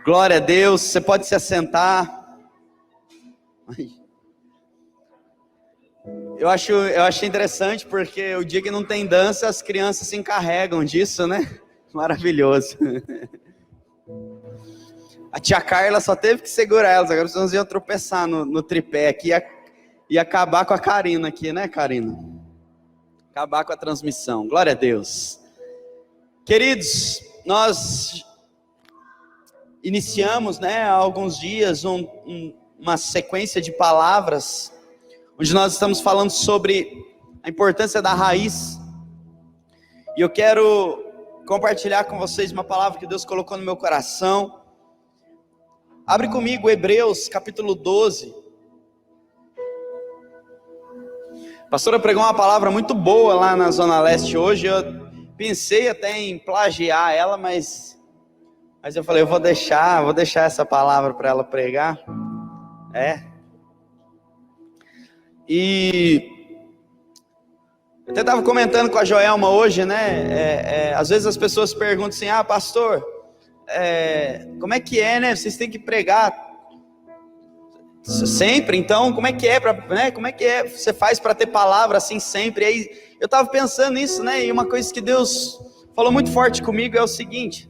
Glória a Deus, você pode se assentar. Eu acho interessante porque o dia que não tem dança, as crianças se encarregam disso, né? Maravilhoso. A tia Carla só teve que segurar elas, agora vocês iam tropeçar no tripé aqui e acabar com a Karina aqui, né, Karina? Acabar com a transmissão. Glória a Deus. Queridos, nós iniciamos, há alguns dias uma sequência de palavras onde nós estamos falando sobre a importância da raiz. E eu quero compartilhar com vocês uma palavra que Deus colocou no meu coração. Abre comigo Hebreus capítulo 12. A pastora pregou uma palavra muito boa lá na Zona Leste hoje. Eu pensei até em plagiar ela, mas eu falei, eu vou deixar essa palavra para ela pregar. E eu até estava comentando com a Joelma hoje, às vezes as pessoas perguntam assim, pastor, como é que é, vocês têm que pregar sempre, então como é que é, como é que você faz para ter palavra assim sempre? E aí eu estava pensando nisso, e uma coisa que Deus falou muito forte comigo é o seguinte: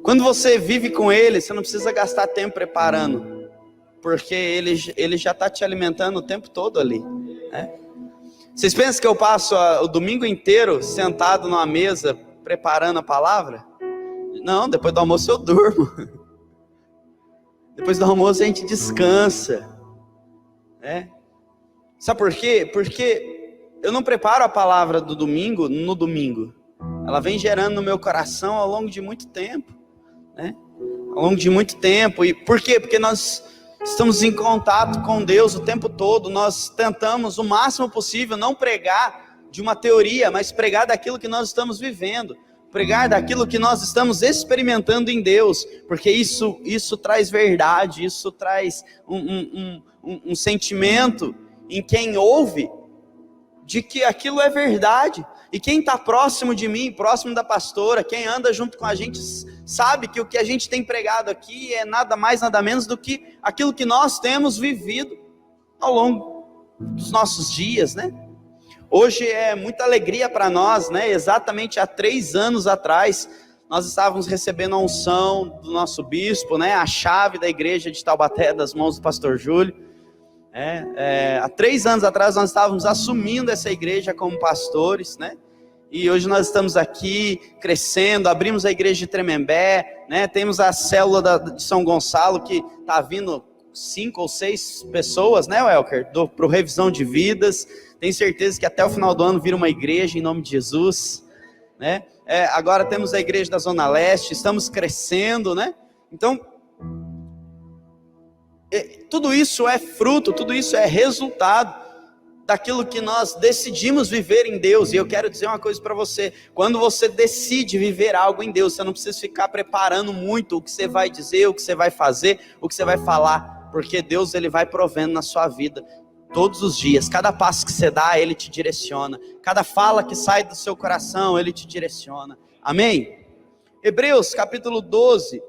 quando você vive com Ele, você não precisa gastar tempo preparando, porque Ele já está te alimentando o tempo todo ali, Vocês pensam que eu passo o domingo inteiro sentado numa mesa preparando a palavra? Não, depois do almoço eu durmo. Depois do almoço a gente descansa, Sabe por quê? Porque eu não preparo a palavra do domingo no domingo. Ela vem gerando no meu coração ao longo de muito tempo, Ao longo de muito tempo. E por quê? Porque nós estamos em contato com Deus o tempo todo. Nós tentamos o máximo possível não pregar de uma teoria, mas pregar daquilo que nós estamos vivendo, pregar daquilo que nós estamos experimentando em Deus, porque isso traz verdade, isso traz um sentimento em quem ouve, de que aquilo é verdade. E quem está próximo de mim, próximo da pastora, quem anda junto com a gente, sabe que o que a gente tem pregado aqui é nada mais, nada menos do que aquilo que nós temos vivido ao longo dos nossos dias, Hoje é muita alegria para nós, Exatamente há 3 anos atrás, nós estávamos recebendo a unção do nosso bispo, A chave da igreja de Taubaté, das mãos do pastor Júlio. Há 3 anos atrás nós estávamos assumindo essa igreja como pastores, E hoje nós estamos aqui crescendo, abrimos a igreja de Tremembé, Temos a célula de São Gonçalo, que está vindo 5 ou 6 pessoas, Welker, para o Revisão de Vidas. Tenho certeza que até o final do ano vira uma igreja em nome de Jesus, Agora temos a igreja da Zona Leste, estamos crescendo, Então, tudo isso é fruto, tudo isso é resultado daquilo que nós decidimos viver em Deus. E eu quero dizer uma coisa para você: quando você decide viver algo em Deus, você não precisa ficar preparando muito o que você vai dizer, o que você vai fazer, o que você vai falar, porque Deus, Ele vai provendo na sua vida todos os dias. Cada passo que você dá, Ele te direciona. Cada fala que sai do seu coração, Ele te direciona. Amém? Hebreus capítulo 12,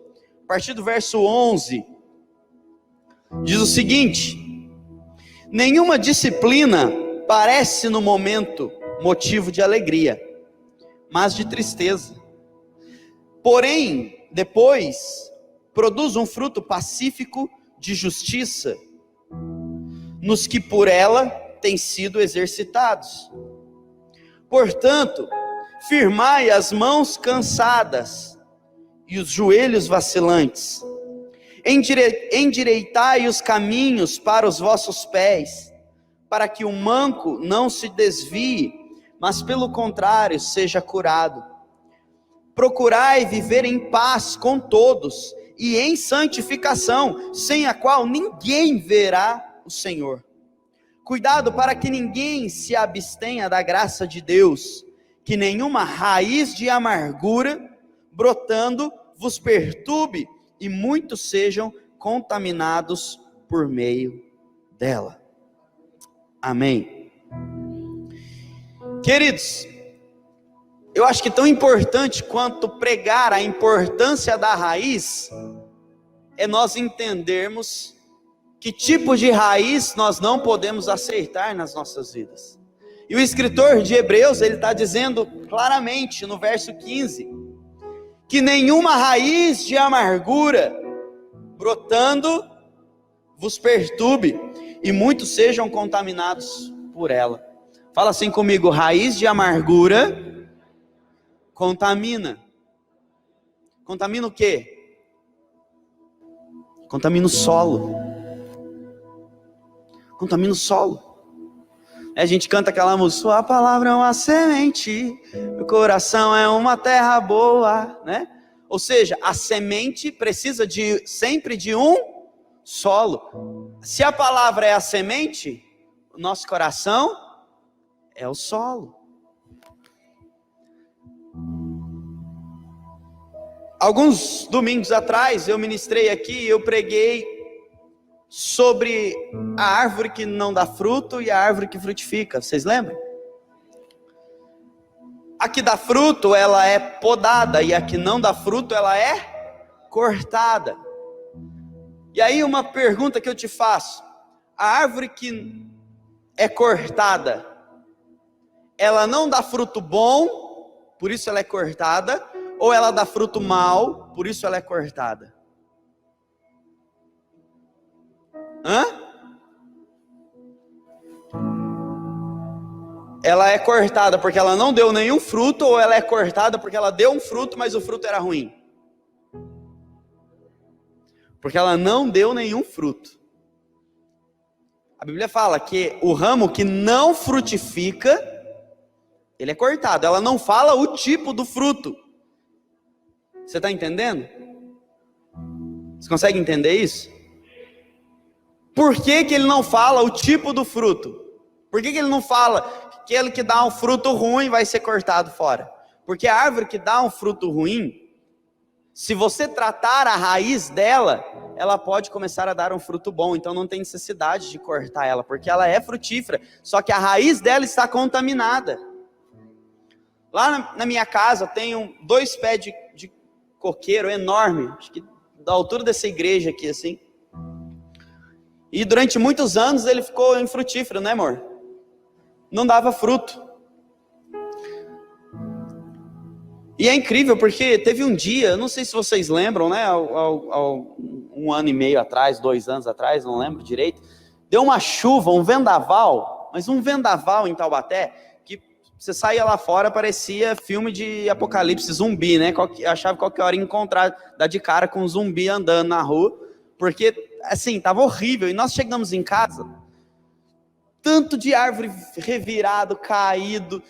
a partir do verso 11, diz o seguinte: nenhuma disciplina parece no momento motivo de alegria, mas de tristeza. Porém, depois produz um fruto pacífico de justiça nos que por ela têm sido exercitados. Portanto, firmai as mãos cansadas e os joelhos vacilantes. Endireitai os caminhos para os vossos pés, para que o manco não se desvie, mas pelo contrário seja curado. Procurai viver em paz com todos e em santificação, sem a qual ninguém verá o Senhor. Cuidado para que ninguém se abstenha da graça de Deus, que nenhuma raiz de amargura brotando vos perturbe, e muitos sejam contaminados por meio dela. Amém. Queridos, eu acho que tão importante quanto pregar a importância da raiz, é nós entendermos que tipo de raiz nós não podemos aceitar nas nossas vidas. E o escritor de Hebreus, ele está dizendo claramente no verso 15, que nenhuma raiz de amargura brotando vos perturbe, e muitos sejam contaminados por ela. Fala assim comigo: raiz de amargura contamina. Contamina o quê? Contamina o solo. Contamina o solo. A gente canta aquela música: sua palavra é uma semente, meu coração é uma terra boa, né? Ou seja, a semente precisa sempre de um solo. Se a palavra é a semente, o nosso coração é o solo. Alguns domingos atrás eu ministrei aqui, eu preguei sobre a árvore que não dá fruto e a árvore que frutifica. Vocês lembram? A que dá fruto, ela é podada, e a que não dá fruto, ela é cortada. E aí uma pergunta que eu te faço: a árvore que é cortada, ela não dá fruto bom, por isso ela é cortada, ou ela dá fruto mal, por isso ela é cortada? Ela é cortada porque ela não deu nenhum fruto, ou ela é cortada porque ela deu um fruto, mas o fruto era ruim? Porque ela não deu nenhum fruto. A Bíblia fala que o ramo que não frutifica, ele é cortado. Ela não fala o tipo do fruto. Você está entendendo? Você consegue entender isso? Por que que ele não fala o tipo do fruto? Por que que ele não fala que aquele que dá um fruto ruim vai ser cortado fora? Porque a árvore que dá um fruto ruim, se você tratar a raiz dela, ela pode começar a dar um fruto bom. Então não tem necessidade de cortar ela, porque ela é frutífera, só que a raiz dela está contaminada. Lá na minha casa eu tenho 2 pés de coqueiro enorme, acho que da altura dessa igreja aqui assim. E durante muitos anos ele ficou infrutífero, né, amor? Não dava fruto. E é incrível porque teve um dia, não sei se vocês lembram, né, um ano e meio atrás, 2 anos atrás, não lembro direito, deu uma chuva, um vendaval, mas um vendaval em Taubaté, que você saía lá fora, parecia filme de apocalipse zumbi, né? Achava qualquer hora encontrar, dar de cara com um zumbi andando na rua, porque assim, tava horrível. E nós chegamos em casa, tanto de árvore revirado, caído,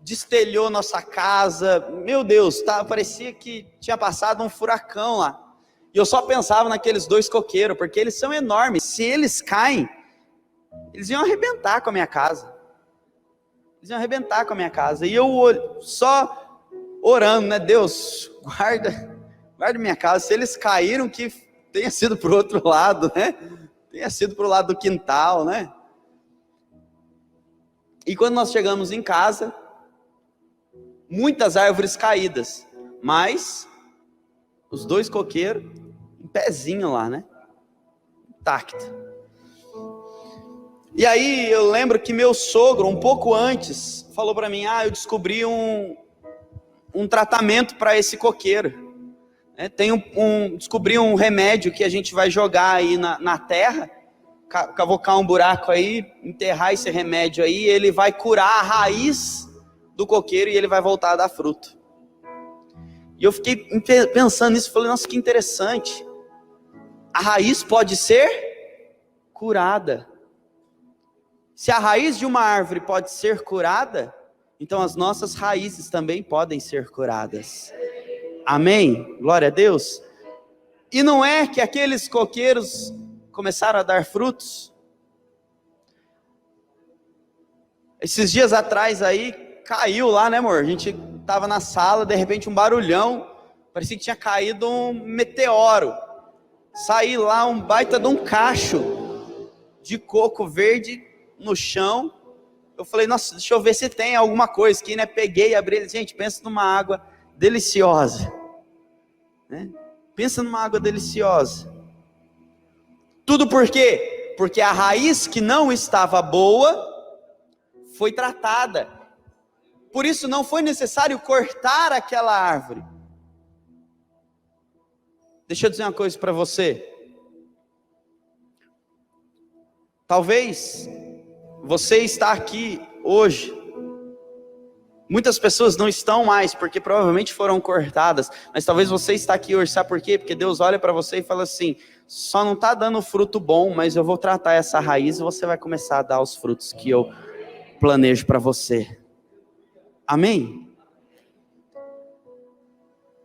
destelhou nossa casa, meu Deus, parecia que tinha passado um furacão lá. E eu só pensava naqueles 2 coqueiros, porque eles são enormes. Se eles caem, eles iam arrebentar com a minha casa. Eles iam arrebentar com a minha casa. E eu só orando, né? Deus, guarda minha casa. Se eles caíram, que tenha sido para o outro lado, né? Tenha sido para o lado do quintal, né? E quando nós chegamos em casa, muitas árvores caídas, mas os 2 coqueiros em pezinho lá, né? Intacto. E aí eu lembro que meu sogro, um pouco antes, falou para mim: eu descobri um tratamento para esse coqueiro. Descobri um remédio que a gente vai jogar aí na terra, cavocar um buraco aí, enterrar esse remédio aí, ele vai curar a raiz do coqueiro e ele vai voltar a dar fruto. E eu fiquei pensando nisso, falei: nossa, que interessante. A raiz pode ser curada. Se a raiz de uma árvore pode ser curada, então as nossas raízes também podem ser curadas. Amém? Glória a Deus. E não é que aqueles coqueiros começaram a dar frutos? Esses dias atrás aí, caiu lá, né, amor? A gente tava na sala, de repente um barulhão, parecia que tinha caído um meteoro. Saiu lá um baita de um cacho de coco verde no chão, eu falei, nossa, deixa eu ver se tem alguma coisa aqui, né? Peguei, abri, gente, pensa numa água deliciosa, né? Pensa numa água deliciosa. Tudo por quê? Porque a raiz que não estava boa foi tratada. Por isso não foi necessário cortar aquela árvore. Deixa eu dizer uma coisa para você. Talvez você está aqui hoje. Muitas pessoas não estão mais, porque provavelmente foram cortadas. Mas talvez você está aqui hoje, sabe por quê? Porque Deus olha para você e fala assim, só não está dando fruto bom, mas eu vou tratar essa raiz e você vai começar a dar os frutos que eu planejo para você. Amém?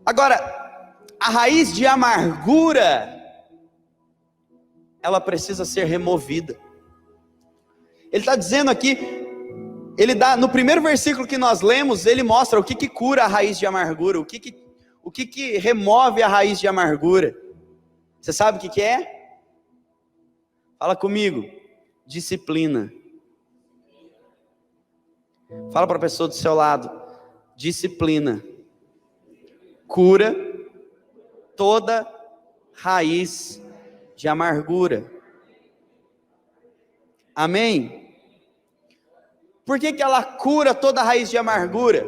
Agora, a raiz de amargura, ela precisa ser removida. Ele está dizendo aqui, ele dá, no primeiro versículo que nós lemos, ele mostra o que cura a raiz de amargura, o que remove a raiz de amargura. Você sabe o que é? Fala comigo, disciplina. Fala para a pessoa do seu lado, disciplina cura toda raiz de amargura. Amém? Por que ela cura toda raiz de amargura?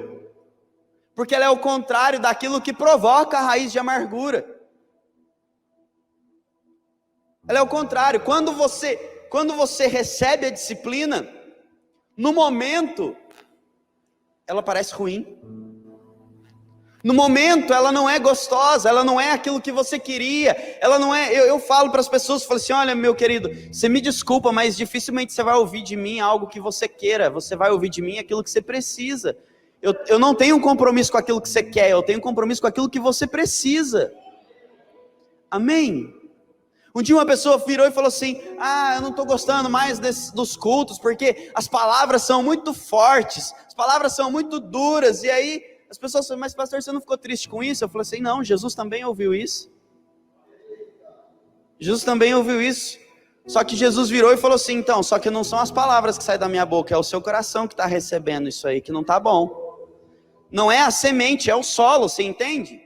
Porque ela é o contrário daquilo que provoca a raiz de amargura. Ela é o contrário. Quando você recebe a disciplina, no momento, ela parece ruim. No momento, ela não é gostosa, ela não é aquilo que você queria, ela não é, eu falo para as pessoas, falo assim, olha meu querido, você me desculpa, mas dificilmente você vai ouvir de mim algo que você queira, você vai ouvir de mim aquilo que você precisa. Eu não tenho um compromisso com aquilo que você quer, eu tenho um compromisso com aquilo que você precisa. Amém? Um dia uma pessoa virou e falou assim, eu não estou gostando mais dos cultos, porque as palavras são muito fortes, as palavras são muito duras, e aí as pessoas falam, mas pastor, você não ficou triste com isso? Eu falei assim, não, Jesus também ouviu isso. Jesus também ouviu isso. Só que Jesus virou e falou assim, então, só que não são as palavras que saem da minha boca, é o seu coração que está recebendo isso aí, que não está bom. Não é a semente, é o solo, você entende?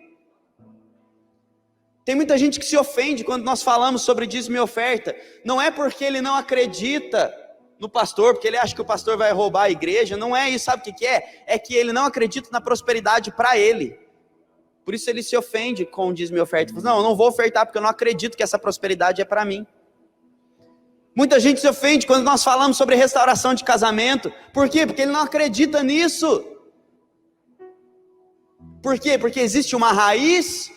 Tem muita gente que se ofende quando nós falamos sobre dízimo e oferta. Não é porque ele não acredita no pastor, porque ele acha que o pastor vai roubar a igreja, não é isso, sabe o que é? É que ele não acredita na prosperidade para ele, por isso ele se ofende com o dízimo e oferta, ele fala, não, eu não vou ofertar porque eu não acredito que essa prosperidade é para mim. Muita gente se ofende quando nós falamos sobre restauração de casamento, por quê? Porque ele não acredita nisso. Por quê? Porque existe uma raiz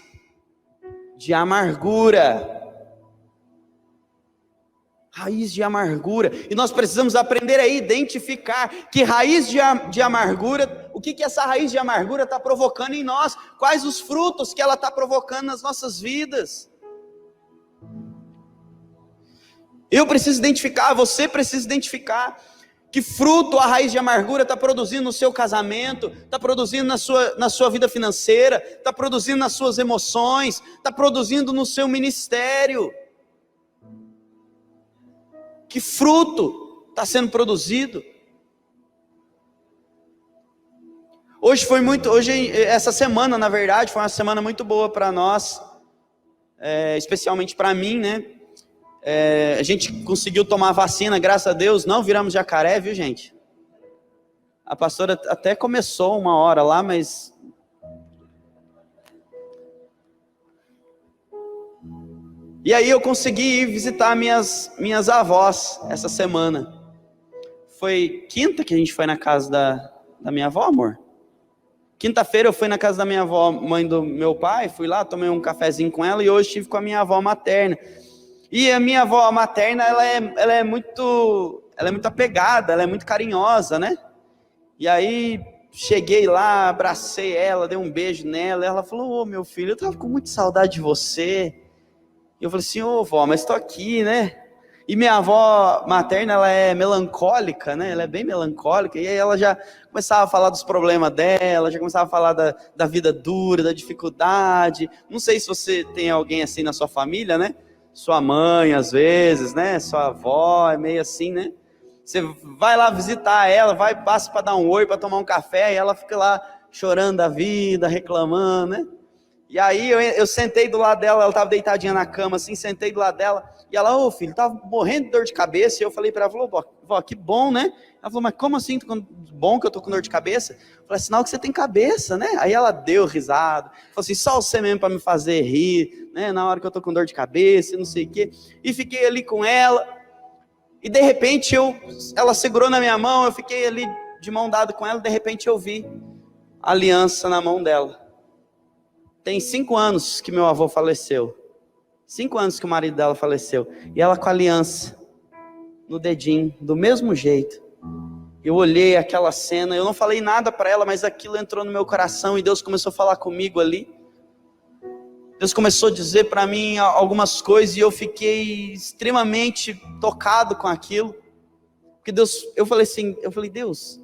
de amargura. Raiz de amargura, e nós precisamos aprender a identificar que raiz de amargura, o que essa raiz de amargura está provocando em nós, quais os frutos que ela está provocando nas nossas vidas. Eu preciso identificar, você precisa identificar, que fruto a raiz de amargura está produzindo no seu casamento, está produzindo na sua vida financeira, está produzindo nas suas emoções, está produzindo no seu ministério. Que fruto está sendo produzido? Essa semana, na verdade, foi uma semana muito boa para nós, especialmente para mim, né? A gente conseguiu tomar vacina, graças a Deus, não viramos jacaré, viu gente? A pastora até começou uma hora lá, mas... E aí eu consegui ir visitar minhas avós essa semana. Foi quinta que a gente foi na casa da minha avó, amor? Quinta-feira eu fui na casa da minha avó, mãe do meu pai, fui lá, tomei um cafezinho com ela e hoje estive com a minha avó materna. E a minha avó materna, ela é muito apegada, ela é muito carinhosa, né? E aí cheguei lá, abracei ela, dei um beijo nela, e ela falou, meu filho, eu tava com muita saudade de você. E eu falei assim, vó, mas estou aqui, né? E minha avó materna, ela é melancólica, né? Ela é bem melancólica, e aí ela já começava a falar dos problemas dela, já começava a falar da vida dura, da dificuldade. Não sei se você tem alguém assim na sua família, né? Sua mãe, às vezes, né? Sua avó, é meio assim, né? Você vai lá visitar ela, passa para dar um oi, para tomar um café, e ela fica lá chorando da vida, reclamando, né? E aí eu sentei do lado dela, ela estava deitadinha na cama, assim, sentei do lado dela, e ela, ô filho, tava morrendo de dor de cabeça, e eu falei para ela, vó, que bom, né? Ela falou, mas como assim, bom que eu tô com dor de cabeça? Eu falei, sinal que você tem cabeça, né? Aí ela deu risada, falou assim, só você mesmo para me fazer rir, né? Na hora que eu tô com dor de cabeça, e não sei o quê, e fiquei ali com ela, e de repente ela segurou na minha mão, eu fiquei ali de mão dada com ela, de repente eu vi a aliança na mão dela. Tem 5 anos que meu avô faleceu. 5 anos que o marido dela faleceu. E ela com a aliança no dedinho, do mesmo jeito. Eu olhei aquela cena, eu não falei nada para ela, mas aquilo entrou no meu coração e Deus começou a falar comigo ali. Deus começou a dizer para mim algumas coisas e eu fiquei extremamente tocado com aquilo. Porque eu falei, Deus,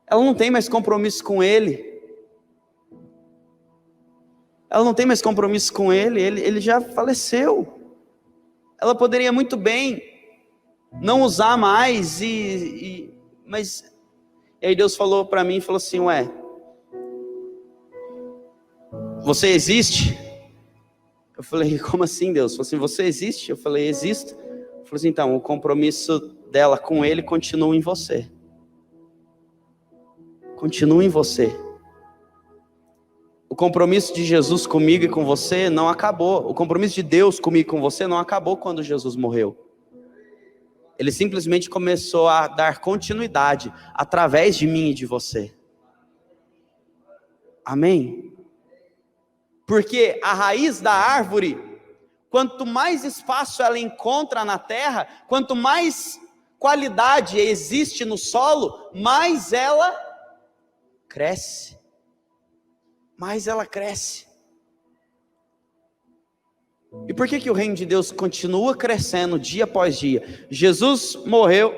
ela não tem mais compromisso com Ele. Ela não tem mais compromisso com ele já faleceu. Ela poderia muito bem não usar mais, mas e aí Deus falou para mim, falou assim, você existe? Eu falei, como assim, Deus? Ele falou assim, você existe? Eu falei, existo. Ele falou assim, então, o compromisso dela com Ele continua em você. Continua em você. O compromisso de Jesus comigo e com você não acabou. O compromisso de Deus comigo e com você não acabou quando Jesus morreu. Ele simplesmente começou a dar continuidade através de mim e de você. Amém? Porque a raiz da árvore, quanto mais espaço ela encontra na terra, quanto mais qualidade existe no solo, mais ela cresce. Mais ela cresce. E por que o reino de Deus continua crescendo dia após dia? Jesus morreu,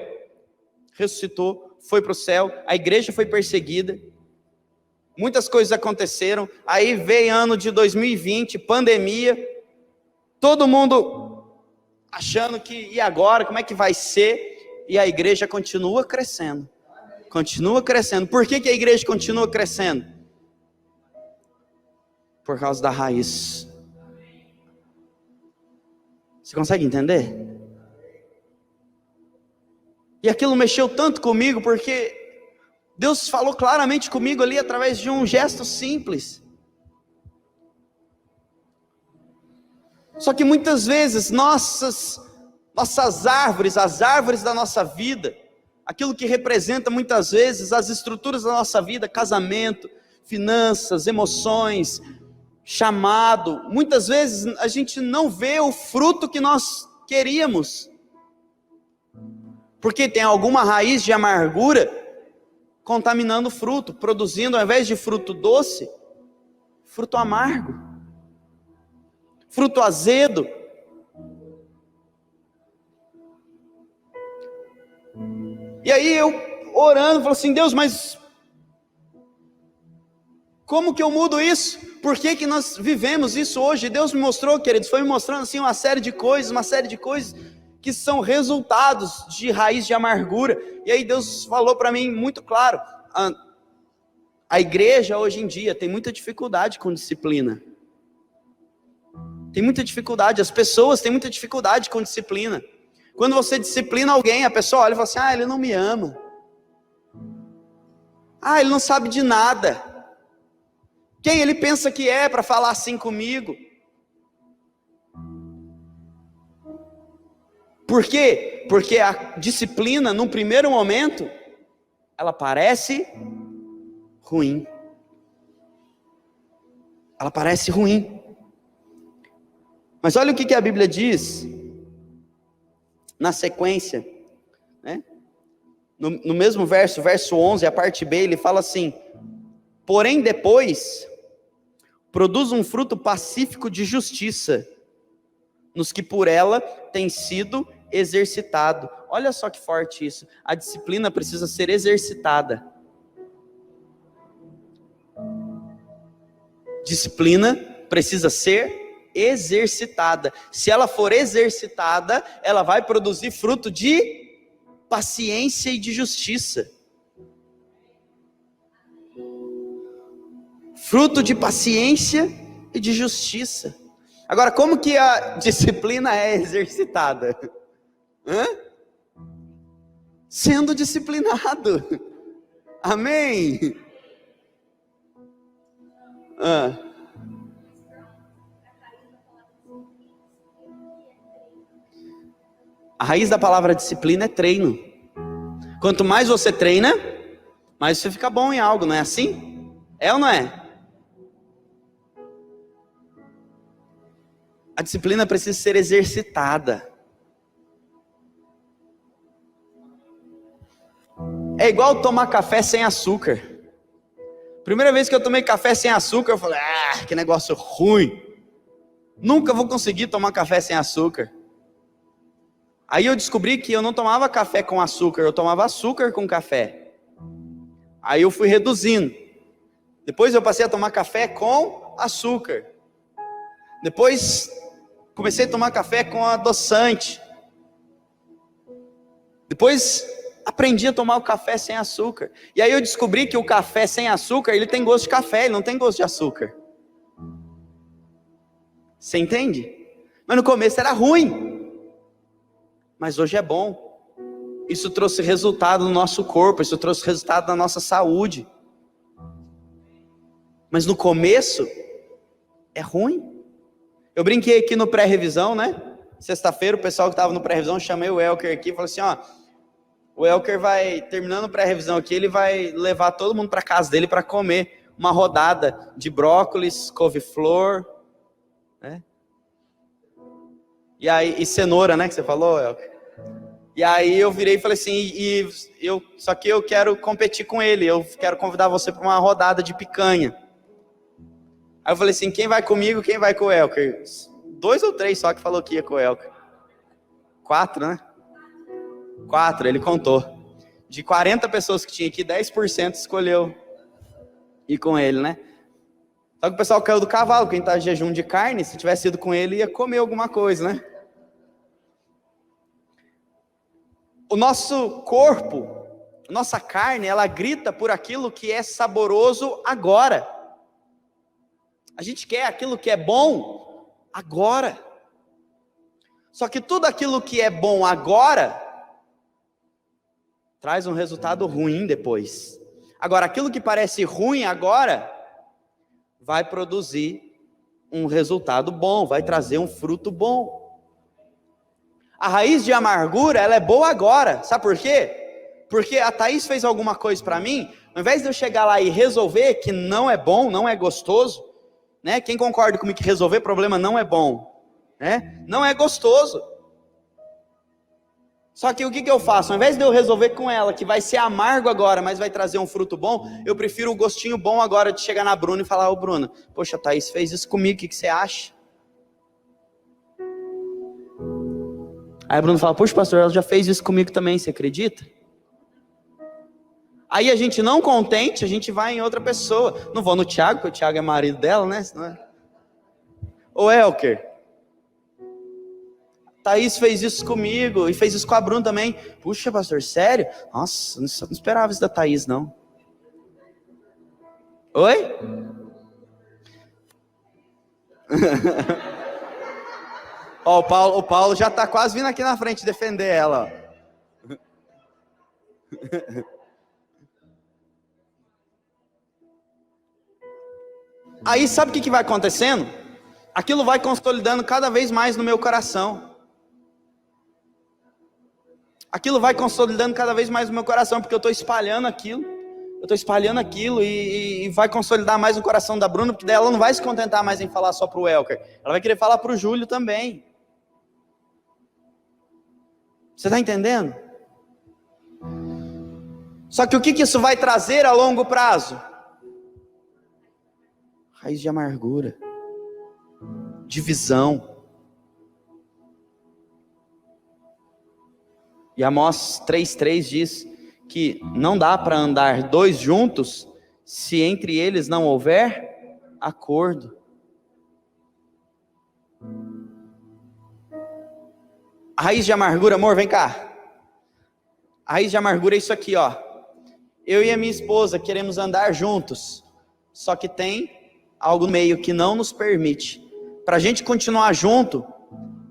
ressuscitou, foi para o céu, a igreja foi perseguida, muitas coisas aconteceram, aí veio ano de 2020, pandemia, todo mundo achando que, e agora, como é que vai ser? E a igreja continua crescendo. Continua crescendo. Por que a igreja continua crescendo? Por causa da raiz. Você consegue entender? E aquilo mexeu tanto comigo, porque Deus falou claramente comigo ali, através de um gesto simples. Só que muitas vezes, nossas árvores, as árvores da nossa vida, aquilo que representa muitas vezes as estruturas da nossa vida, casamento, finanças, emoções, chamado, muitas vezes a gente não vê o fruto que nós queríamos, porque tem alguma raiz de amargura contaminando o fruto, produzindo, ao invés de fruto doce, fruto amargo, fruto azedo. E aí eu orando, falo assim, Deus, mas como que eu mudo isso? Por que nós vivemos isso hoje? Deus me mostrou, queridos, foi me mostrando assim uma série de coisas que são resultados de raiz de amargura. E aí Deus falou para mim muito claro, a igreja hoje em dia tem muita dificuldade com disciplina. Tem muita dificuldade, as pessoas têm muita dificuldade com disciplina. Quando você disciplina alguém, a pessoa olha e fala assim, ele não me ama. Ele não sabe de nada. Quem ele pensa que é para falar assim comigo? Por quê? Porque a disciplina, num primeiro momento, ela parece ruim. Ela parece ruim. Mas olha o que a Bíblia diz na sequência, né? No mesmo verso 11, a parte B, ele fala assim, porém depois produz um fruto pacífico de justiça, nos que por ela tem sido exercitado. Olha só que forte isso, a disciplina precisa ser exercitada. Disciplina precisa ser exercitada. Se ela for exercitada, ela vai produzir fruto de paciência e de justiça. Fruto de paciência e de justiça. Agora, como que a disciplina é exercitada? Sendo disciplinado. Amém? A raiz da palavra disciplina é treino. Quanto mais você treina, mais você fica bom em algo, não é assim? É ou não é? A disciplina precisa ser exercitada. É igual tomar café sem açúcar. Primeira vez que eu tomei café sem açúcar, eu falei, que negócio ruim. Nunca vou conseguir tomar café sem açúcar. Aí eu descobri que eu não tomava café com açúcar, eu tomava açúcar com café. Aí eu fui reduzindo. Depois eu passei a tomar café com açúcar. Depois comecei a tomar café com adoçante. Depois aprendi a tomar o café sem açúcar. E aí eu descobri que o café sem açúcar, ele tem gosto de café, ele não tem gosto de açúcar. Você entende? Mas no começo era ruim. Mas hoje é bom. Isso trouxe resultado no nosso corpo, isso trouxe resultado na nossa saúde. Mas no começo é ruim. Eu brinquei aqui no pré-revisão, né? Sexta-feira o pessoal que estava no pré-revisão, chamei o Elker aqui e falei assim, o Elker vai, terminando o pré-revisão aqui, ele vai levar todo mundo para casa dele para comer uma rodada de brócolis, couve-flor, né? E cenoura, né, que você falou, Elker? E aí eu virei e falei assim, só que eu quero competir com ele, eu quero convidar você para uma rodada de picanha. Aí eu falei assim, quem vai comigo, quem vai com o Elker? 2 ou 3 só que falou que ia com o Elker. 4, né? 4, ele contou. De 40 pessoas que tinha aqui, 10% escolheu ir com ele, né? Só que o pessoal caiu do cavalo, quem tá em jejum de carne, se tivesse ido com ele, ia comer alguma coisa, né? O nosso corpo, nossa carne, ela grita por aquilo que é saboroso agora. A gente quer aquilo que é bom agora. Só que tudo aquilo que é bom agora traz um resultado ruim depois. Agora, aquilo que parece ruim agora vai produzir um resultado bom, vai trazer um fruto bom. A raiz de amargura, ela é boa agora. Sabe por quê? Porque a Thaís fez alguma coisa para mim, ao invés de eu chegar lá e resolver que não é bom, não é gostoso, né? Quem concorda comigo que resolver problema não é bom, né? Não é gostoso. Só que o que eu faço? Ao invés de eu resolver com ela, que vai ser amargo agora, mas vai trazer um fruto bom, eu prefiro o gostinho bom agora de chegar na Bruna e falar, ô Bruna, poxa, a Thaís fez isso comigo, o que você acha? Aí a Bruna fala, poxa pastor, ela já fez isso comigo também, você acredita? Aí a gente não contente, a gente vai em outra pessoa. Não vou no Thiago, porque o Thiago é marido dela, né? Ô Elker, Thaís fez isso comigo, e fez isso com a Bruna também. Puxa pastor, sério? Nossa, não esperava isso da Thaís não. Oi? Ó, o Paulo já está quase vindo aqui na frente defender ela. Aí sabe o que vai acontecendo? Aquilo vai consolidando cada vez mais no meu coração. Aquilo vai consolidando cada vez mais no meu coração, porque eu estou espalhando aquilo. Eu estou espalhando aquilo e vai consolidar mais no coração da Bruna, porque daí ela não vai se contentar mais em falar só para o Elker. Ela vai querer falar para o Júlio também. Você está entendendo? Só que o que isso vai trazer a longo prazo? Raiz de amargura, divisão. E Amós 3,3 diz que não dá para andar 2 juntos se entre eles não houver acordo. A raiz de amargura, amor, vem cá. A raiz de amargura é isso aqui, ó. Eu e a minha esposa queremos andar juntos, só que tem algo no meio que não nos permite. Para a gente continuar junto,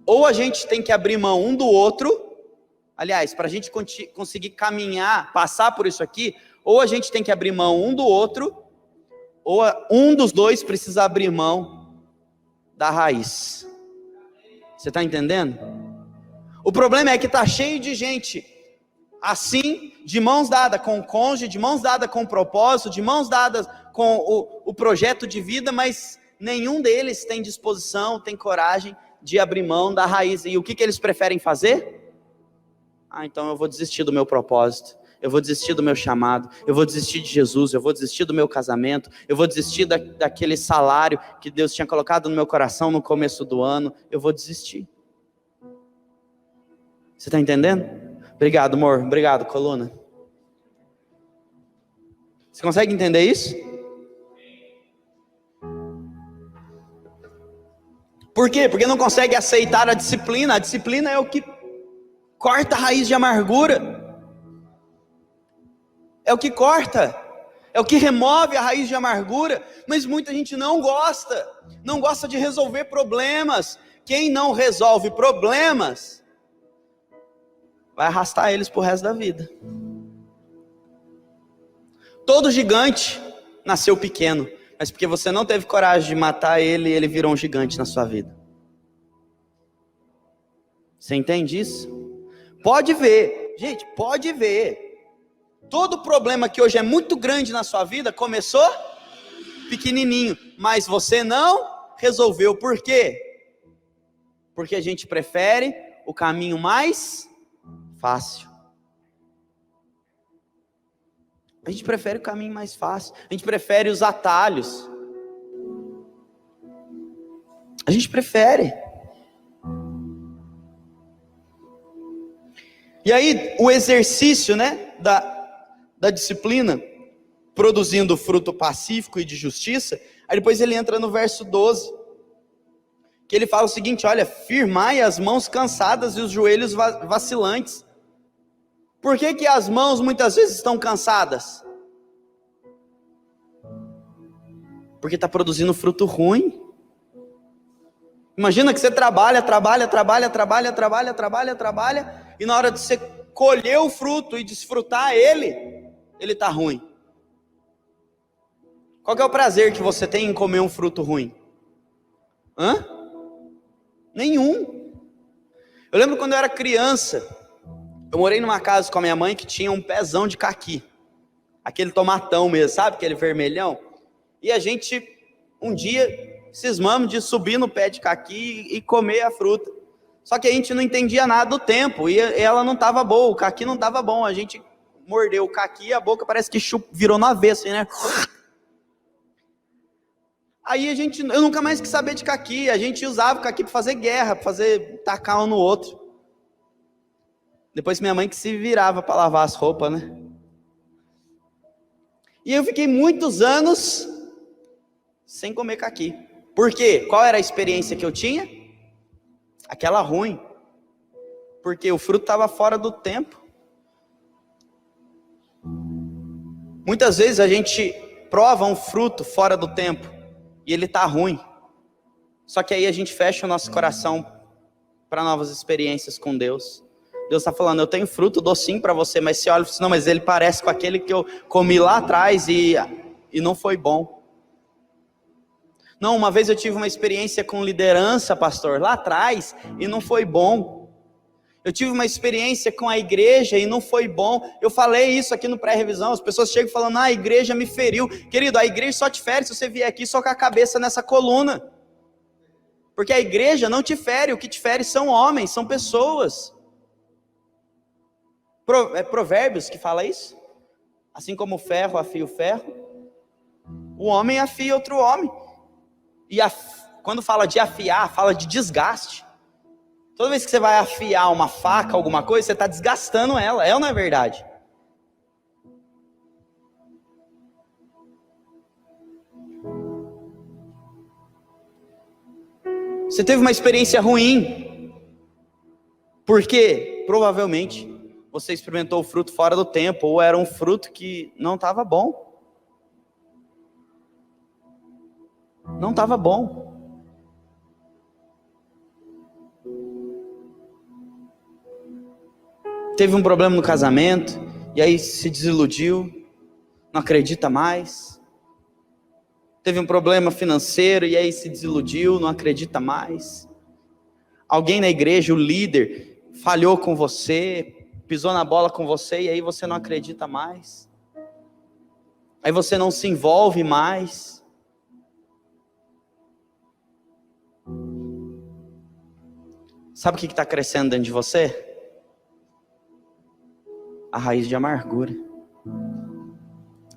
ou a gente tem que abrir mão um do outro. Aliás, para a gente conseguir caminhar, passar por isso aqui, ou a gente tem que abrir mão um do outro, ou um dos dois precisa abrir mão da raiz. Você está entendendo? O problema é que está cheio de gente assim, de mãos dadas com o cônjuge, de mãos dadas com o propósito, de mãos dadas com o projeto de vida, mas nenhum deles tem disposição, tem coragem de abrir mão da raiz. E o que eles preferem fazer? Então eu vou desistir do meu propósito, eu vou desistir do meu chamado, eu vou desistir de Jesus, eu vou desistir do meu casamento, eu vou desistir daquele salário que Deus tinha colocado no meu coração no começo do ano, eu vou desistir. Você está entendendo? Obrigado, amor, obrigado, coluna. Você consegue entender isso? Por quê? Porque não consegue aceitar a disciplina é o que corta a raiz de amargura, é o que corta, é o que remove a raiz de amargura, mas muita gente não gosta de resolver problemas. Quem não resolve problemas, vai arrastar eles pro resto da vida. Todo gigante nasceu pequeno, mas porque você não teve coragem de matar ele, ele virou um gigante na sua vida. Você entende isso? Pode ver, gente, pode ver. Todo problema que hoje é muito grande na sua vida começou pequenininho, mas você não resolveu. Por quê? Porque a gente prefere o caminho mais fácil. A gente prefere o caminho mais fácil. A gente prefere os atalhos. A gente prefere. E aí, o exercício, né, da disciplina, produzindo fruto pacífico e de justiça, aí depois ele entra no verso 12, que ele fala o seguinte: olha, firmai as mãos cansadas e os joelhos vacilantes. Por que as mãos muitas vezes estão cansadas? Porque está produzindo fruto ruim. Imagina que você trabalha, e na hora de você colher o fruto e desfrutar ele está ruim. Qual que é o prazer que você tem em comer um fruto ruim? Nenhum. Eu lembro quando eu era criança, eu morei numa casa com a minha mãe que tinha um pezão de caqui, aquele tomatão mesmo, sabe, aquele vermelhão, e a gente, um dia, cismamos de subir no pé de caqui e comer a fruta. Só que a gente não entendia nada do tempo, e ela não estava boa, o caqui não estava bom. A gente mordeu o caqui e a boca parece que virou no avesso, né? Aí eu nunca mais quis saber de caqui. A gente usava o caqui para fazer guerra, para tacar um no outro. Depois minha mãe que se virava para lavar as roupas, né? E eu fiquei muitos anos sem comer caqui. Por quê? Qual era a experiência que eu tinha? Aquela ruim. Porque o fruto estava fora do tempo. Muitas vezes a gente prova um fruto fora do tempo e ele está ruim. Só que aí a gente fecha o nosso coração para novas experiências com Deus. Deus está falando: eu tenho fruto docinho para você, mas você olha e fala assim: não, mas ele parece com aquele que eu comi lá atrás e não foi bom. Não, uma vez eu tive uma experiência com liderança, pastor, lá atrás, e não foi bom. Eu tive uma experiência com a igreja e não foi bom. Eu falei isso aqui no pré-revisão, as pessoas chegam falando: a igreja me feriu. Querido, a igreja só te fere se você vier aqui só com a cabeça nessa coluna. Porque a igreja não te fere, o que te fere são homens, são pessoas. É Provérbios que fala isso. Assim como o ferro afia o ferro, o homem afia outro homem. E quando fala de afiar, fala de desgaste. Toda vez que você vai afiar uma faca, alguma coisa, você está desgastando ela. É ou não é verdade? Você teve uma experiência ruim. Por quê? Provavelmente você experimentou o fruto fora do tempo, ou era um fruto que não estava bom. Não estava bom. Teve um problema no casamento, e aí se desiludiu, não acredita mais. Teve um problema financeiro, e aí se desiludiu, não acredita mais. Alguém na igreja, o líder, falhou com você, pisou na bola com você, e aí você não acredita mais. Aí você não se envolve mais. Sabe o que está crescendo dentro de você? A raiz de amargura.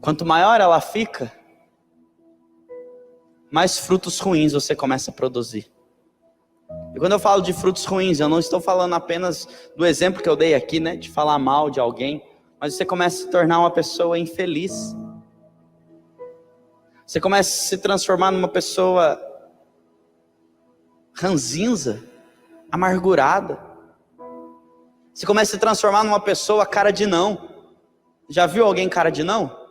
Quanto maior ela fica, mais frutos ruins você começa a produzir. E quando eu falo de frutos ruins, eu não estou falando apenas do exemplo que eu dei aqui, né, de falar mal de alguém, mas você começa a se tornar uma pessoa infeliz. Você começa a se transformar numa pessoa ranzinza, amargurada. Você começa a se transformar numa pessoa cara de não. Já viu alguém cara de não?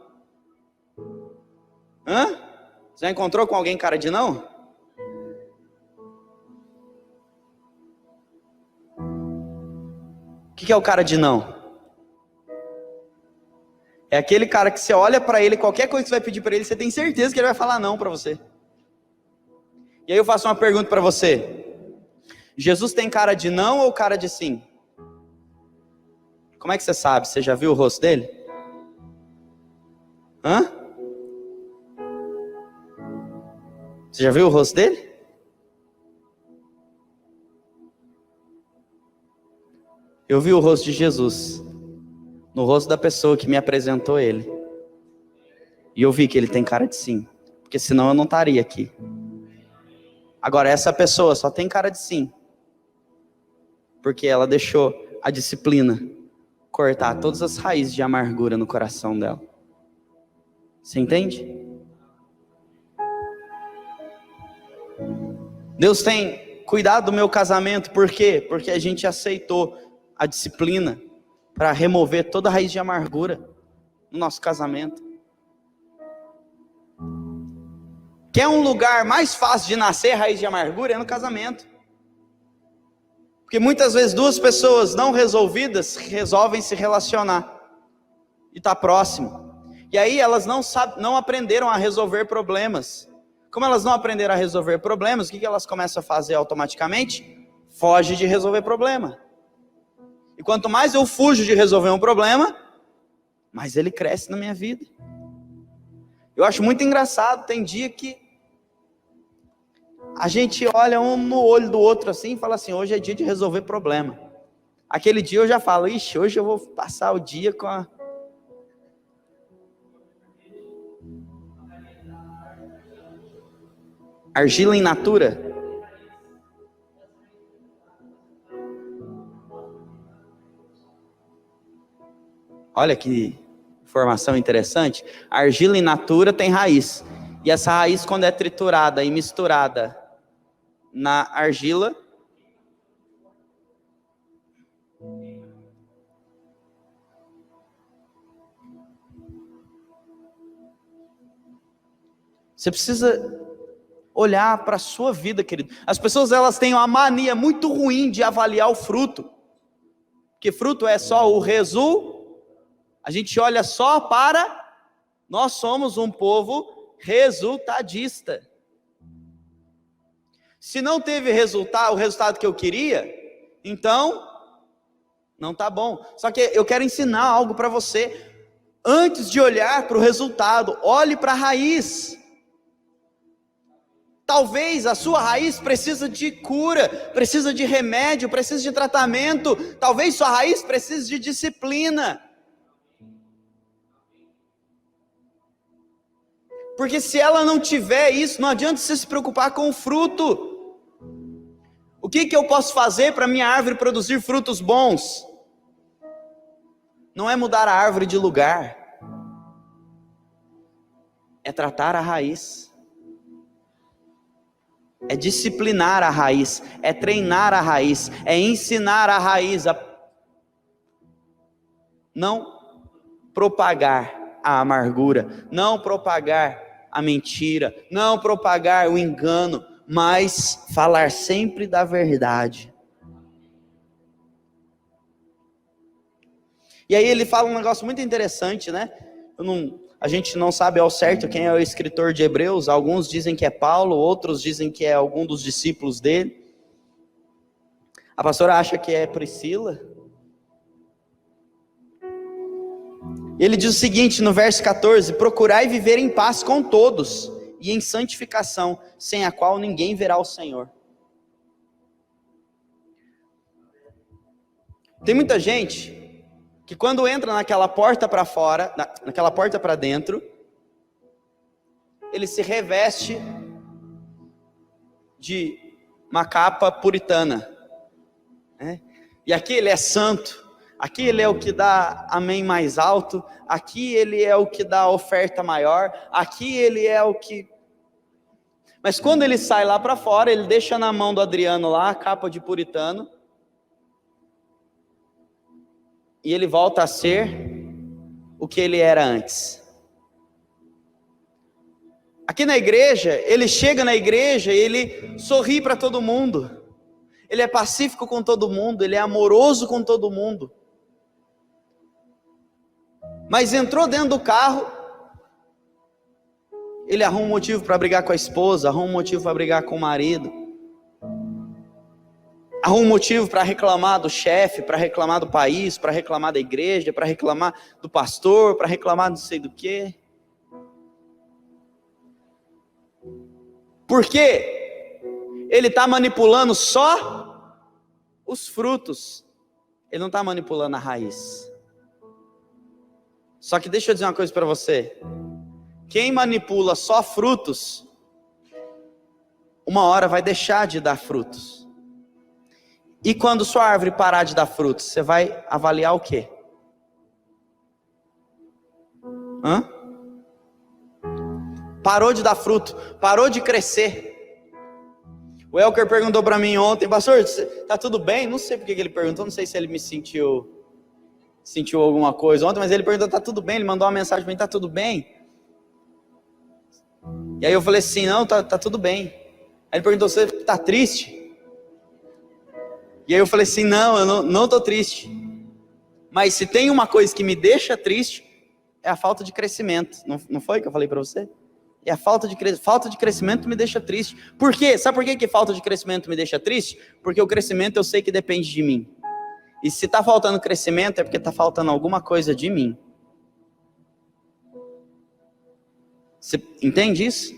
Hã? Já encontrou com alguém cara de não? O que é o cara de não? É aquele cara que você olha para ele, qualquer coisa que você vai pedir para ele, você tem certeza que ele vai falar não para você. E aí eu faço uma pergunta para você. Jesus tem cara de não ou cara de sim? Como é que você sabe? Você já viu o rosto dele? Hã? Você já viu o rosto dele? Eu vi o rosto de Jesus no rosto da pessoa que me apresentou ele. E eu vi que ele tem cara de sim, porque senão eu não estaria aqui. Agora essa pessoa só tem cara de sim, porque ela deixou a disciplina cortar todas as raízes de amargura no coração dela. Você entende? Deus tem cuidado do meu casamento, por quê? Porque a gente aceitou a disciplina para remover toda a raiz de amargura no nosso casamento. Quer um lugar mais fácil de nascer raiz de amargura? É no casamento. Porque muitas vezes duas pessoas não resolvidas resolvem se relacionar e tá próximo. E aí elas não aprenderam a resolver problemas. Como elas não aprenderam a resolver problemas, o que elas começam a fazer automaticamente? Foge de resolver problema. E quanto mais eu fujo de resolver um problema, mais ele cresce na minha vida. Eu acho muito engraçado, tem dia que a gente olha um no olho do outro assim e fala assim, hoje é dia de resolver problema. Aquele dia eu já falo, ixi, hoje eu vou passar o dia com a... argila in natura. Olha que informação interessante. A argila in natura tem raiz. E essa raiz, quando é triturada e misturada na argila, você precisa olhar para a sua vida, querido. As pessoas, elas têm uma mania muito ruim de avaliar o fruto. Porque fruto é só o resultado. A gente olha só para... Nós somos um povo resultadista. Se não teve resultado, o resultado que eu queria, então não tá bom. Só que eu quero ensinar algo para você. Antes de olhar para o resultado, olhe para a raiz. Talvez a sua raiz precisa de cura, precisa de remédio, precisa de tratamento. Talvez sua raiz precise de disciplina. Porque se ela não tiver isso, não adianta você se preocupar com o fruto. O que eu posso fazer para minha árvore produzir frutos bons? Não é mudar a árvore de lugar. É tratar a raiz. É disciplinar a raiz. É treinar a raiz. É ensinar a raiz. não propagar a amargura, não propagar a mentira, não propagar o engano, mas falar sempre da verdade. E aí ele fala um negócio muito interessante, né? A gente não sabe ao certo quem é o escritor de Hebreus. Alguns dizem que é Paulo, outros dizem que é algum dos discípulos dele. A pastora acha que é Priscila. Ele diz o seguinte no verso 14: procurai viver em paz com todos e em santificação, sem a qual ninguém verá o Senhor. Tem muita gente que quando entra naquela porta para fora, naquela porta para dentro, ele se reveste de uma capa puritana, né? E aqui ele é santo, aqui ele é o que dá amém mais alto, aqui ele é o que dá a oferta maior, aqui ele é o que... Mas quando ele sai lá para fora, ele deixa na mão do Adriano lá a capa de puritano, e ele volta a ser o que ele era antes. Aqui na igreja, ele chega na igreja e ele sorri para todo mundo. Ele é pacífico com todo mundo, ele é amoroso com todo mundo. Mas entrou dentro do carro, ele arruma um motivo para brigar com a esposa, arruma um motivo para brigar com o marido, arruma um motivo para reclamar do chefe, para reclamar do país, para reclamar da igreja, para reclamar do pastor, para reclamar não sei do que. Por quê? Ele está manipulando só os frutos, ele não está manipulando a raiz. Só que deixa eu dizer uma coisa para você: quem manipula só frutos, uma hora vai deixar de dar frutos. E quando sua árvore parar de dar frutos, você vai avaliar o quê? Parou de dar fruto, parou de crescer. O Elker perguntou para mim ontem: pastor, tá tudo bem? Não sei porque ele perguntou, não sei se ele me sentiu alguma coisa ontem, mas ele perguntou: tá tudo bem? Ele mandou uma mensagem para mim: tá tudo bem? E aí eu falei assim: não, tá tudo bem. Aí ele perguntou: você tá triste? E aí eu falei assim: não, eu não tô triste. Mas se tem uma coisa que me deixa triste, é a falta de crescimento. Não foi que eu falei para você? E a falta de crescimento me deixa triste. Por quê? Sabe por que falta de crescimento me deixa triste? Porque o crescimento eu sei que depende de mim. E se está faltando crescimento, é porque está faltando alguma coisa de mim. Você entende isso?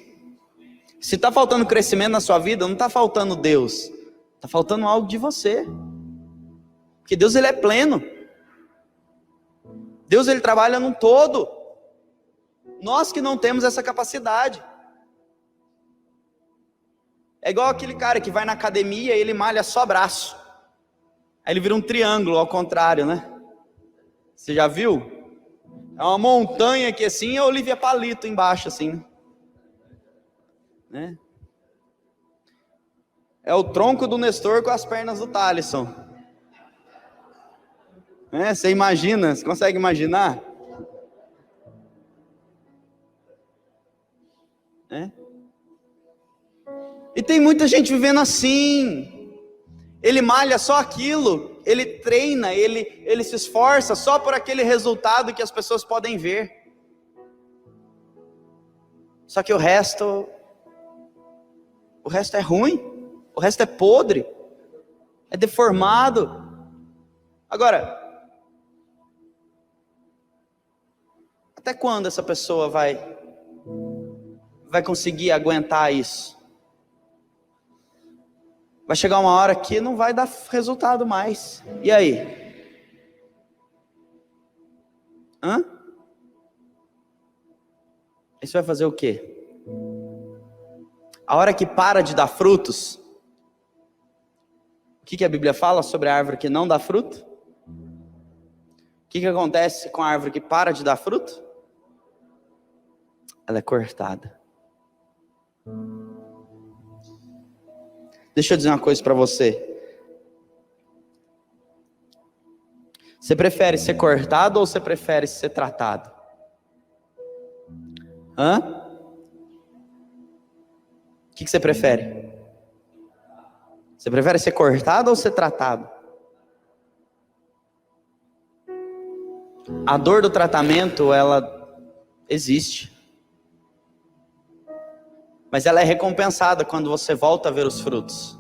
Se está faltando crescimento na sua vida, não está faltando Deus. Está faltando algo de você. Porque Deus, ele é pleno. Deus, ele trabalha num todo. Nós que não temos essa capacidade. É igual aquele cara que vai na academia e ele malha só braço. Aí ele vira um triângulo ao contrário, né? Você já viu? É uma montanha aqui assim e a Olivia Palito embaixo assim, né? É o tronco do Nestor com as pernas do Thalisson. Você imagina? Você consegue imaginar? E tem muita gente vivendo assim. Ele malha só aquilo, ele treina, ele se esforça só por aquele resultado que as pessoas podem ver. Só que o resto é ruim, o resto é podre, é deformado. Agora, até quando essa pessoa vai conseguir aguentar isso? Vai chegar uma hora que não vai dar resultado mais. E aí? Aí você vai fazer o quê? A hora que para de dar frutos, o que a Bíblia fala sobre a árvore que não dá fruto? O que acontece com a árvore que para de dar fruto? Ela é cortada. Deixa eu dizer uma coisa para você. Você prefere ser cortado ou você prefere ser tratado? O que você prefere? Você prefere ser cortado ou ser tratado? A dor do tratamento, ela existe. Mas ela é recompensada quando você volta a ver os frutos.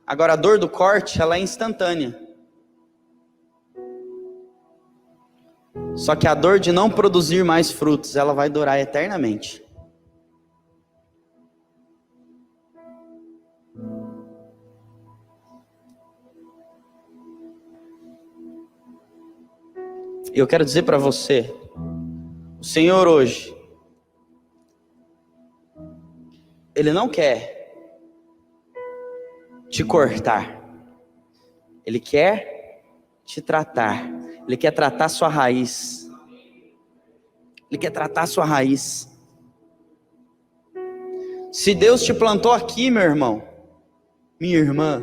Agora, a dor do corte, ela é instantânea. Só que a dor de não produzir mais frutos, ela vai durar eternamente. E eu quero dizer para você, o Senhor hoje, Ele não quer te cortar. Ele quer te tratar. Ele quer tratar sua raiz. Ele quer tratar sua raiz. Se Deus te plantou aqui, meu irmão, minha irmã,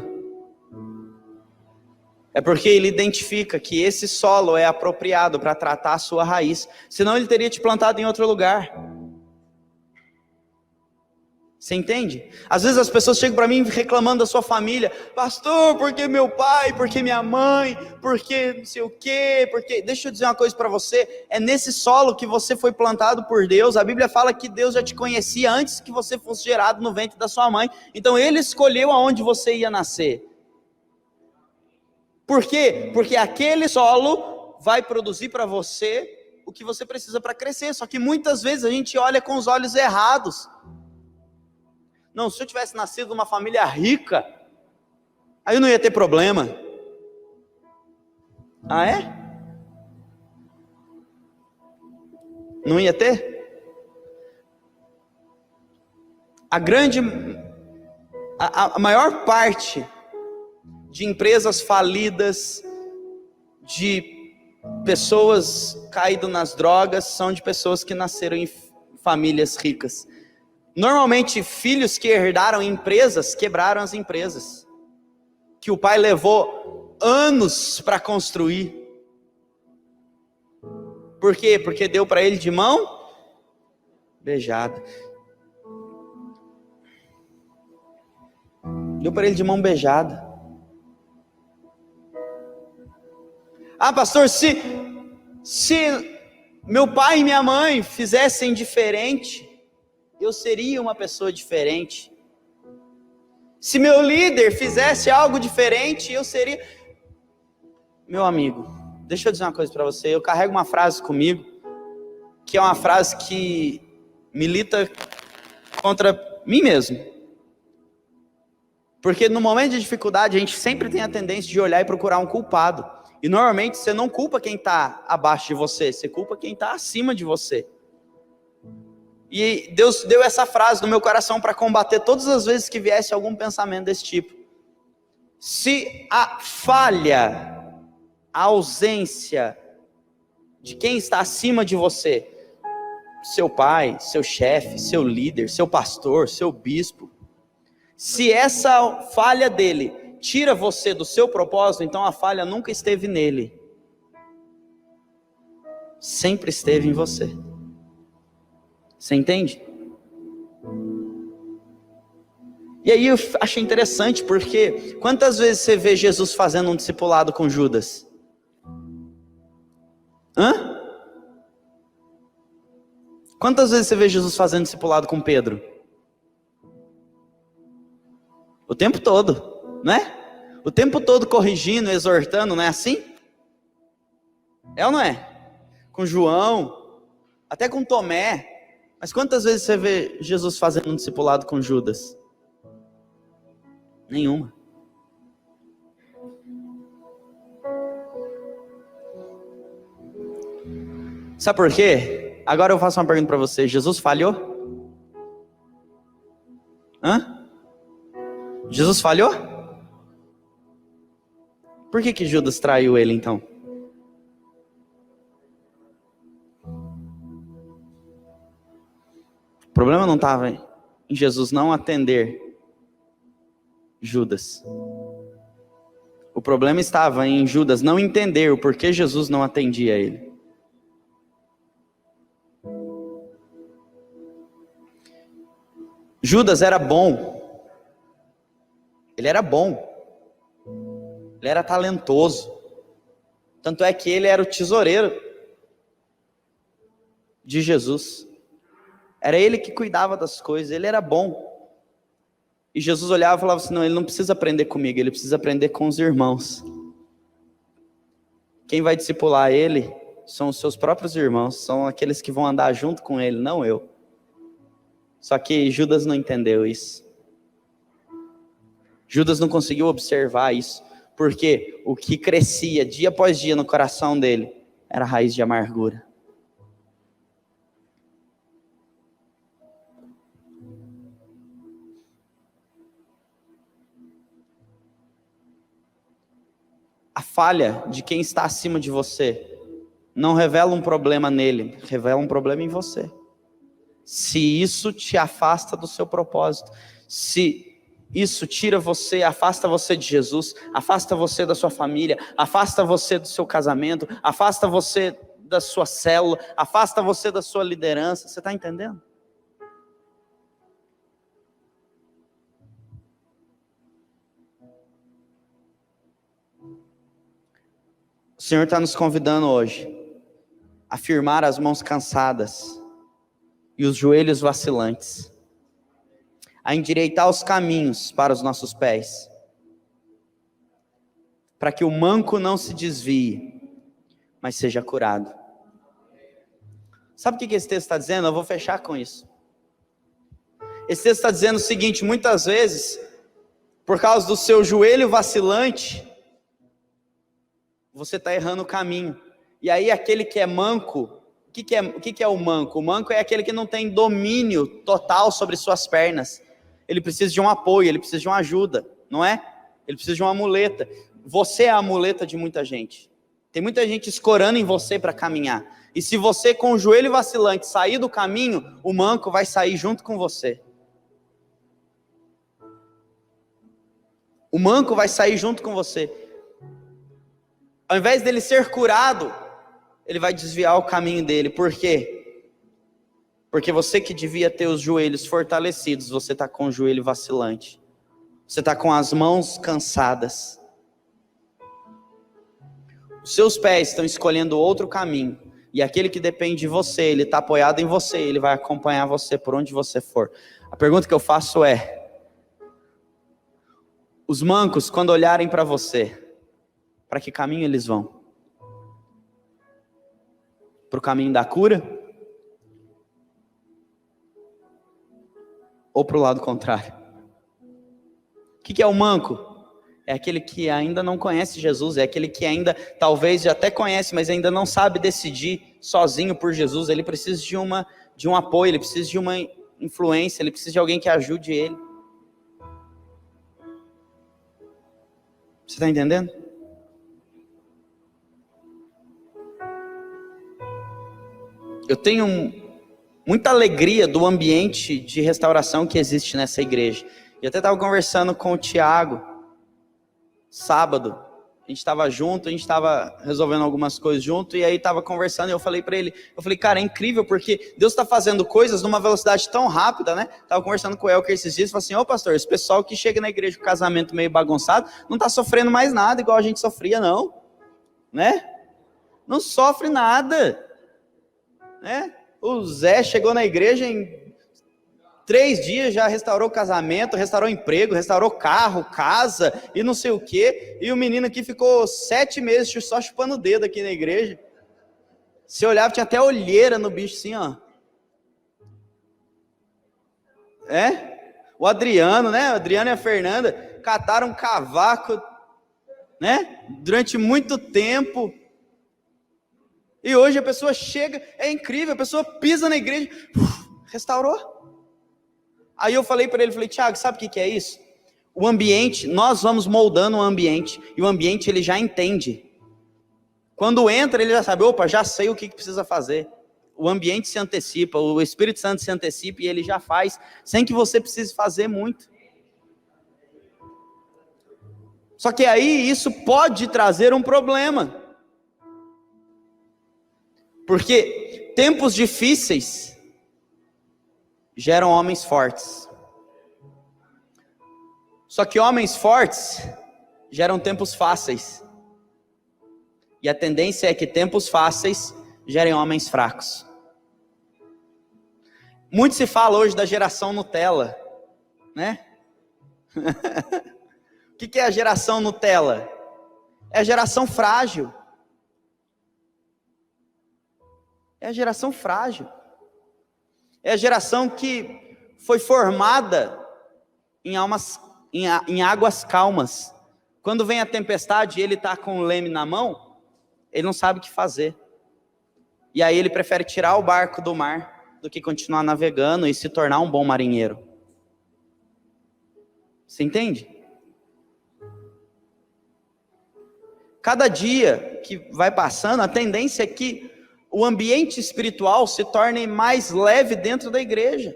é porque Ele identifica que esse solo é apropriado para tratar a sua raiz. Senão Ele teria te plantado em outro lugar. Você entende? Às vezes as pessoas chegam para mim reclamando da sua família. Pastor, porque meu pai, porque minha mãe, porque não sei o quê, porque... Deixa eu dizer uma coisa para você. É nesse solo que você foi plantado por Deus. A Bíblia fala que Deus já te conhecia antes que você fosse gerado no ventre da sua mãe. Então Ele escolheu aonde você ia nascer. Por quê? Porque aquele solo vai produzir para você o que você precisa para crescer. Só que muitas vezes a gente olha com os olhos errados. Não, se eu tivesse nascido numa família rica, aí eu não ia ter problema. Ah, é? Não ia ter? A maior parte de empresas falidas, de pessoas caídas nas drogas, são de pessoas que nasceram em famílias ricas. Normalmente, filhos que herdaram empresas, quebraram as empresas, que o pai levou anos para construir. Por quê? Porque deu para ele de mão beijada. Deu para ele de mão beijada. Ah, pastor, se meu pai e minha mãe fizessem diferente, eu seria uma pessoa diferente. Se meu líder fizesse algo diferente, eu seria... Meu amigo, deixa eu dizer uma coisa para você. Eu carrego uma frase comigo, que é uma frase que milita contra mim mesmo. Porque no momento de dificuldade, a gente sempre tem a tendência de olhar e procurar um culpado. E normalmente você não culpa quem está abaixo de você, você culpa quem está acima de você. E Deus deu essa frase no meu coração para combater todas as vezes que viesse algum pensamento desse tipo. Se a falha, a ausência de quem está acima de você, seu pai, seu chefe, seu líder, seu pastor, seu bispo, se essa falha dele tira você do seu propósito, então a falha nunca esteve nele. Sempre esteve em você. Você entende? E aí eu achei interessante, porque quantas vezes você vê Jesus fazendo um discipulado com Judas? Quantas vezes você vê Jesus fazendo discipulado com Pedro? O tempo todo, não é? O tempo todo corrigindo, exortando, não é assim? É ou não é? Com João, até com Tomé. Mas quantas vezes você vê Jesus fazendo um discipulado com Judas? Nenhuma. Sabe por quê? Agora eu faço uma pergunta para você. Jesus falhou? Jesus falhou? Por que Judas traiu ele então? O problema não estava em Jesus não atender Judas. O problema estava em Judas não entender o porquê Jesus não atendia ele. Judas era bom. Ele era bom. Ele era talentoso. Tanto é que ele era o tesoureiro de Jesus. Era ele que cuidava das coisas, ele era bom. E Jesus olhava e falava assim, não, ele não precisa aprender comigo, ele precisa aprender com os irmãos. Quem vai discipular ele são os seus próprios irmãos, são aqueles que vão andar junto com ele, não eu. Só que Judas não entendeu isso. Judas não conseguiu observar isso, porque o que crescia dia após dia no coração dele era a raiz de amargura. A falha de quem está acima de você não revela um problema nele, revela um problema em você. Se isso te afasta do seu propósito, se isso tira você, afasta você de Jesus, afasta você da sua família, afasta você do seu casamento, afasta você da sua célula, afasta você da sua liderança, você está entendendo? O Senhor está nos convidando hoje a firmar as mãos cansadas e os joelhos vacilantes, a endireitar os caminhos para os nossos pés, para que o manco não se desvie, mas seja curado. Sabe o que esse texto está dizendo? Eu vou fechar com isso. Esse texto está dizendo o seguinte: muitas vezes, por causa do seu joelho vacilante, você está errando o caminho. E aí aquele que é manco, o que é o manco? O manco é aquele que não tem domínio total sobre suas pernas. Ele precisa de um apoio, ele precisa de uma ajuda, não é? Ele precisa de uma muleta. Você é a muleta de muita gente. Tem muita gente escorando em você para caminhar. E se você com o joelho vacilante sair do caminho, o manco vai sair junto com você. O manco vai sair junto com você. Ao invés dele ser curado, ele vai desviar o caminho dele. Por quê? Porque você que devia ter os joelhos fortalecidos, você está com o joelho vacilante. Você está com as mãos cansadas. Os seus pés estão escolhendo outro caminho. E aquele que depende de você, ele está apoiado em você, ele vai acompanhar você por onde você for. A pergunta que eu faço é: os mancos, quando olharem para você, para que caminho eles vão? Para o caminho da cura? Ou para o lado contrário? O que é o manco? É aquele que ainda não conhece Jesus, é aquele que ainda, talvez já até conhece, mas ainda não sabe decidir sozinho por Jesus. Ele precisa de um apoio, ele precisa de uma influência, ele precisa de alguém que ajude ele. Você está entendendo? Eu tenho muita alegria do ambiente de restauração que existe nessa igreja. Eu até estava conversando com o Tiago, sábado, a gente estava junto, a gente estava resolvendo algumas coisas junto, e aí estava conversando, e eu falei para ele, cara, é incrível, porque Deus está fazendo coisas numa velocidade tão rápida, né? Estava conversando com o Elker esses dias, e falei assim: ô pastor, esse pessoal que chega na igreja com o casamento meio bagunçado, não está sofrendo mais nada igual a gente sofria não, né? Não sofre nada, né? O Zé chegou na igreja em 3 dias, já restaurou o casamento, restaurou o emprego, restaurou carro, casa e não sei o quê. E o menino aqui ficou 7 meses só chupando o dedo aqui na igreja. Se olhava, tinha até olheira no bicho assim, ó. O Adriano, né? O Adriano e a Fernanda cataram um cavaco, né? Durante muito tempo. E hoje a pessoa chega, é incrível, a pessoa pisa na igreja, restaurou. Aí eu falei para ele, Tiago, sabe o que é isso? O ambiente, nós vamos moldando o ambiente, e o ambiente ele já entende. Quando entra, ele já sabe, opa, já sei o que precisa fazer. O ambiente se antecipa, o Espírito Santo se antecipa e ele já faz, sem que você precise fazer muito. Só que aí isso pode trazer um problema. Porque tempos difíceis geram homens fortes. Só que homens fortes geram tempos fáceis. E a tendência é que tempos fáceis gerem homens fracos. Muito se fala hoje da geração Nutella, né? O que é a geração Nutella? É a geração frágil. É a geração frágil. É a geração que foi formada em águas calmas. Quando vem a tempestade e ele está com o leme na mão, ele não sabe o que fazer. E aí ele prefere tirar o barco do mar do que continuar navegando e se tornar um bom marinheiro. Você entende? Cada dia que vai passando, a tendência é que o ambiente espiritual se torne mais leve dentro da igreja.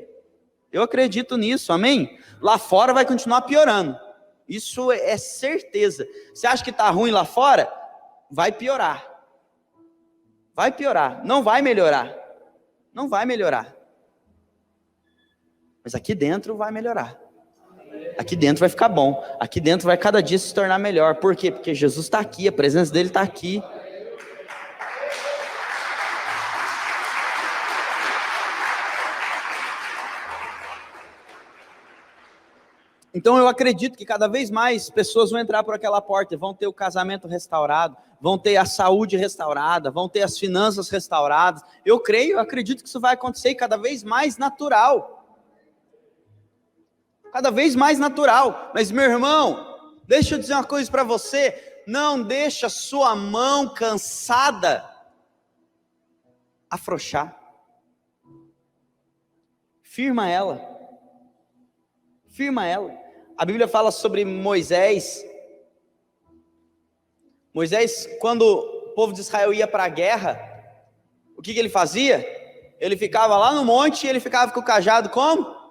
Eu acredito nisso, amém? Lá fora vai continuar piorando. Isso é certeza. Você acha que está ruim lá fora? Vai piorar. Vai piorar. Não vai melhorar. Não vai melhorar. Mas aqui dentro vai melhorar. Aqui dentro vai ficar bom. Aqui dentro vai cada dia se tornar melhor. Por quê? Porque Jesus está aqui, a presença dele está aqui. Então eu acredito que cada vez mais pessoas vão entrar por aquela porta, vão ter o casamento restaurado, vão ter a saúde restaurada, vão ter as finanças restauradas. Eu creio, eu acredito que isso vai acontecer e cada vez mais natural. Cada vez mais natural. Mas meu irmão, deixa eu dizer uma coisa para você, não deixa sua mão cansada afrouxar. Firma ela. Firma ela. A Bíblia fala sobre Moisés. Moisés, quando o povo de Israel ia para a guerra, o que ele fazia? Ele ficava lá no monte e ele ficava com o cajado como?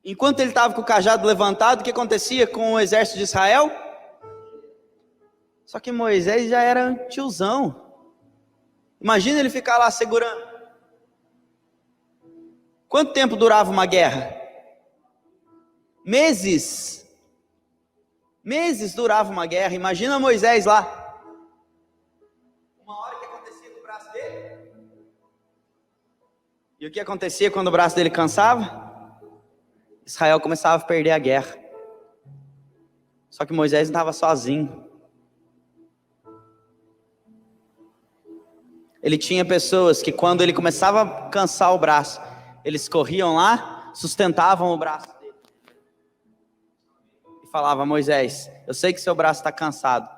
Enquanto ele estava com o cajado levantado, o que acontecia com o exército de Israel? Só que Moisés já era tiozão. Imagina ele ficar lá segurando. Quanto tempo durava uma guerra? Meses. Meses durava uma guerra. Imagina Moisés lá. Uma hora que acontecia com o braço dele. E o que acontecia quando o braço dele cansava? Israel começava a perder a guerra. Só que Moisés não estava sozinho. Ele tinha pessoas que quando ele começava a cansar o braço, eles corriam lá, sustentavam o braço dele. E falava: Moisés, eu sei que seu braço está cansado,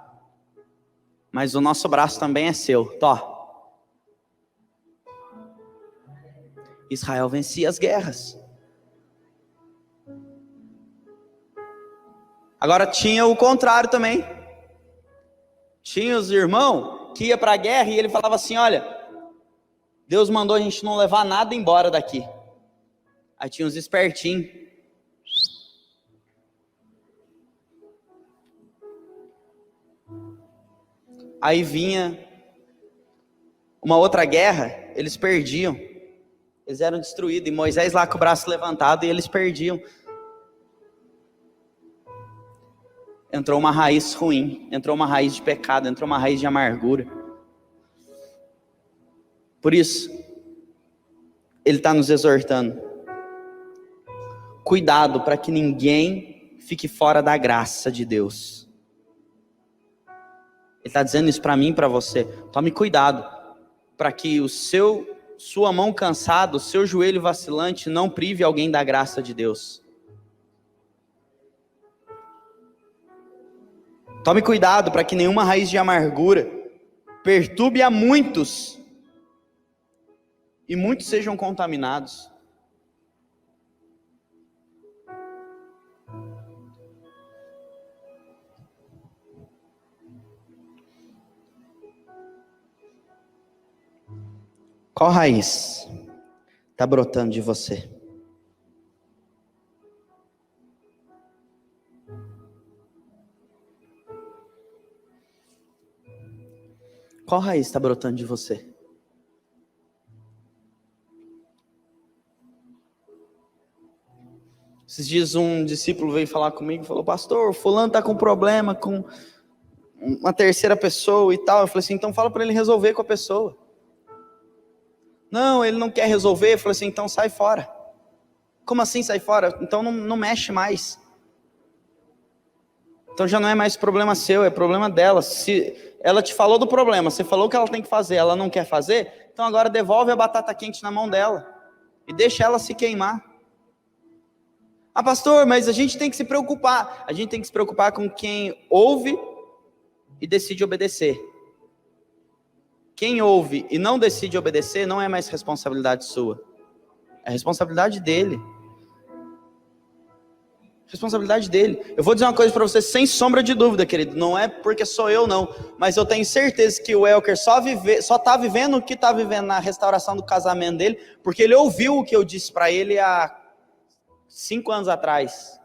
mas o nosso braço também é seu. Tó. Israel vencia as guerras. Agora tinha o contrário também. Tinha os irmãos que ia para a guerra e ele falava assim: olha, Deus mandou a gente não levar nada embora daqui. Aí tinha uns espertinhos. Aí vinha uma outra guerra, eles perdiam. Eles eram destruídos. E Moisés lá com o braço levantado e eles perdiam. Entrou uma raiz ruim, entrou uma raiz de pecado, entrou uma raiz de amargura. Por isso, ele está nos exortando. Cuidado para que ninguém fique fora da graça de Deus. Ele está dizendo isso para mim e para você. Tome cuidado para que sua mão cansada, o seu joelho vacilante não prive alguém da graça de Deus. Tome cuidado para que nenhuma raiz de amargura perturbe a muitos e muitos sejam contaminados. Qual raiz está brotando de você? Qual raiz está brotando de você? Esses dias um discípulo veio falar comigo e falou: pastor, fulano está com problema com uma terceira pessoa e tal. Eu falei assim: então fala para ele resolver com a pessoa. Não, ele não quer resolver. Eu falei assim: então sai fora. Como assim sai fora? Então não mexe mais. Então já não é mais problema seu, é problema dela. Se ela te falou do problema, você falou que ela tem que fazer, ela não quer fazer, então agora devolve a batata quente na mão dela e deixa ela se queimar. Ah, pastor, mas a gente tem que se preocupar. A gente tem que se preocupar com quem ouve e decide obedecer. Quem ouve e não decide obedecer não é mais responsabilidade sua. É responsabilidade dele. Responsabilidade dele. Eu vou dizer uma coisa para você sem sombra de dúvida, querido. Não é porque sou eu, não. Mas eu tenho certeza que o Elker só tá vivendo o que está vivendo na restauração do casamento dele, porque ele ouviu o que eu disse para ele há 5 anos atrás.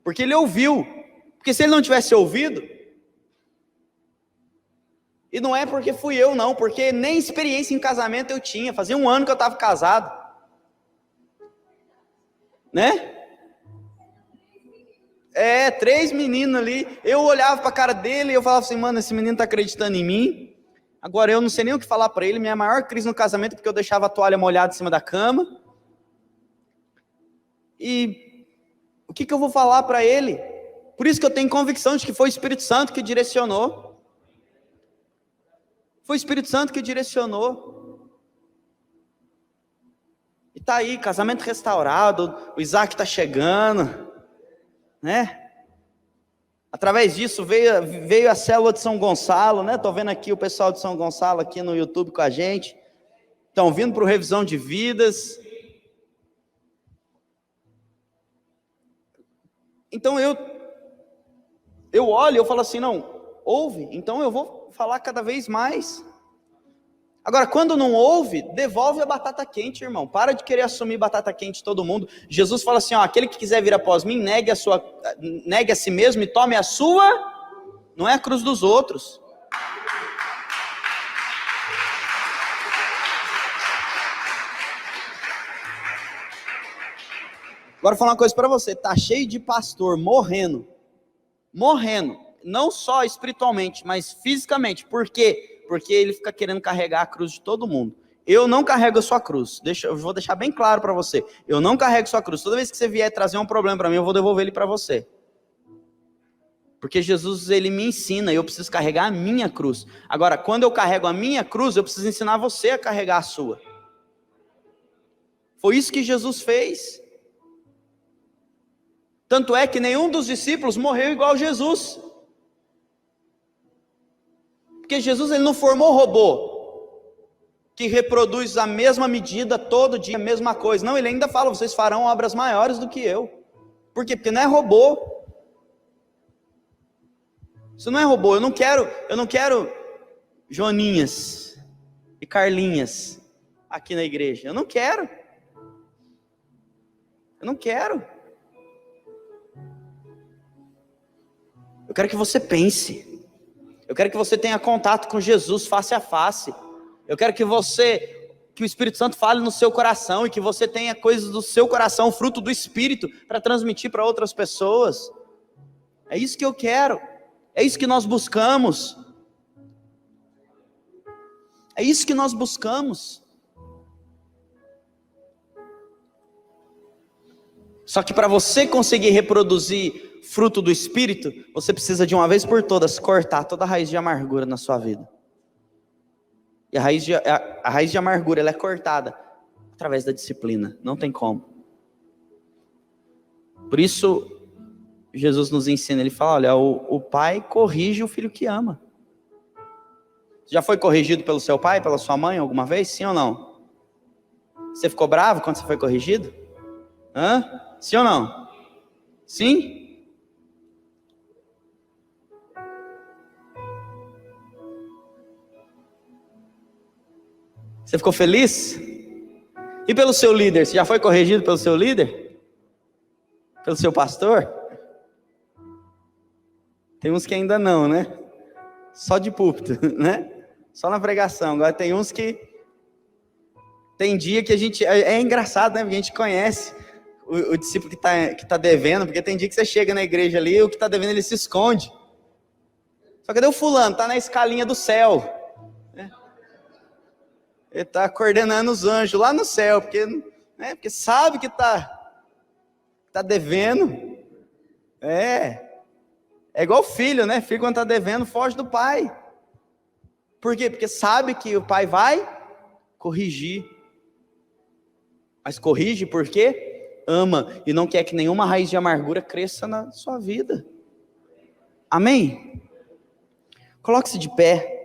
Porque ele ouviu. Porque se ele não tivesse ouvido, e não é porque fui eu, não, porque nem experiência em casamento eu tinha. Fazia 1 ano que eu estava casado. Né? 3 meninos ali. Eu olhava para a cara dele e eu falava assim: mano, esse menino está acreditando em mim. Agora eu não sei nem o que falar para ele. Minha maior crise no casamento é porque eu deixava a toalha molhada em cima da cama. E o que eu vou falar para ele? Por isso que eu tenho convicção de que foi o Espírito Santo que direcionou. Foi o Espírito Santo que direcionou. E tá aí, casamento restaurado, o Isaac tá chegando, né? Através disso veio a célula de São Gonçalo, né? Tô vendo aqui o pessoal de São Gonçalo aqui no YouTube com a gente. Estão vindo para o Revisão de Vidas. Então eu olho e eu falo assim: não, ouve, então eu vou falar cada vez mais. Agora, quando não ouve, devolve a batata quente, irmão. Para de querer assumir batata quente todo mundo. Jesus fala assim: ó, aquele que quiser vir após mim, negue a si mesmo e tome a sua, não é a cruz dos outros. Agora vou falar uma coisa para você: tá cheio de pastor morrendo, não só espiritualmente, mas fisicamente. Por quê? Porque ele fica querendo carregar a cruz de todo mundo. Eu não carrego a sua cruz. Eu vou deixar bem claro para você: eu não carrego a sua cruz. Toda vez que você vier trazer um problema para mim, eu vou devolver ele para você. Porque Jesus, ele me ensina, e eu preciso carregar a minha cruz. Agora, quando eu carrego a minha cruz, eu preciso ensinar você a carregar a sua. Foi isso que Jesus fez. Tanto é que nenhum dos discípulos morreu igual Jesus. Porque Jesus, ele não formou robô que reproduz a mesma medida todo dia, a mesma coisa. Não, ele ainda fala: vocês farão obras maiores do que eu. Por quê? Porque não é robô. Isso não é robô. Eu não quero Joaninhas e Carlinhas aqui na igreja. Eu não quero. Eu quero que você pense. Eu quero que você tenha contato com Jesus face a face. Eu quero que o Espírito Santo fale no seu coração e que você tenha coisas do seu coração, fruto do Espírito, para transmitir para outras pessoas. É isso que eu quero. É isso que nós buscamos. É isso que nós buscamos. Só que para você conseguir reproduzir fruto do Espírito, você precisa de uma vez por todas cortar toda a raiz de amargura na sua vida. E a raiz de amargura, ela é cortada através da disciplina. Não tem como. Por isso, Jesus nos ensina, ele fala: olha, o pai corrige o filho que ama. Já foi corrigido pelo seu pai, pela sua mãe alguma vez? Sim ou não? Você ficou bravo quando você foi corrigido? Sim ou não? Sim? Você ficou feliz? E pelo seu líder? Você já foi corrigido pelo seu líder? Pelo seu pastor? Tem uns que ainda não, né? Só de púlpito, né? Só na pregação. Agora tem uns que... Tem dia que a gente... É engraçado, né? Porque a gente conhece o discípulo que tá devendo, porque tem dia que você chega na igreja ali, o que tá devendo ele se esconde. Só que cadê o fulano? Tá na escalinha do céu. Ele tá coordenando os anjos lá no céu, porque sabe que tá devendo. É igual filho, né? Filho quando tá devendo, foge do pai. Por quê? Porque sabe que o pai vai corrigir. Mas corrige porque ama e não quer que nenhuma raiz de amargura cresça na sua vida. Amém? Coloque-se de pé.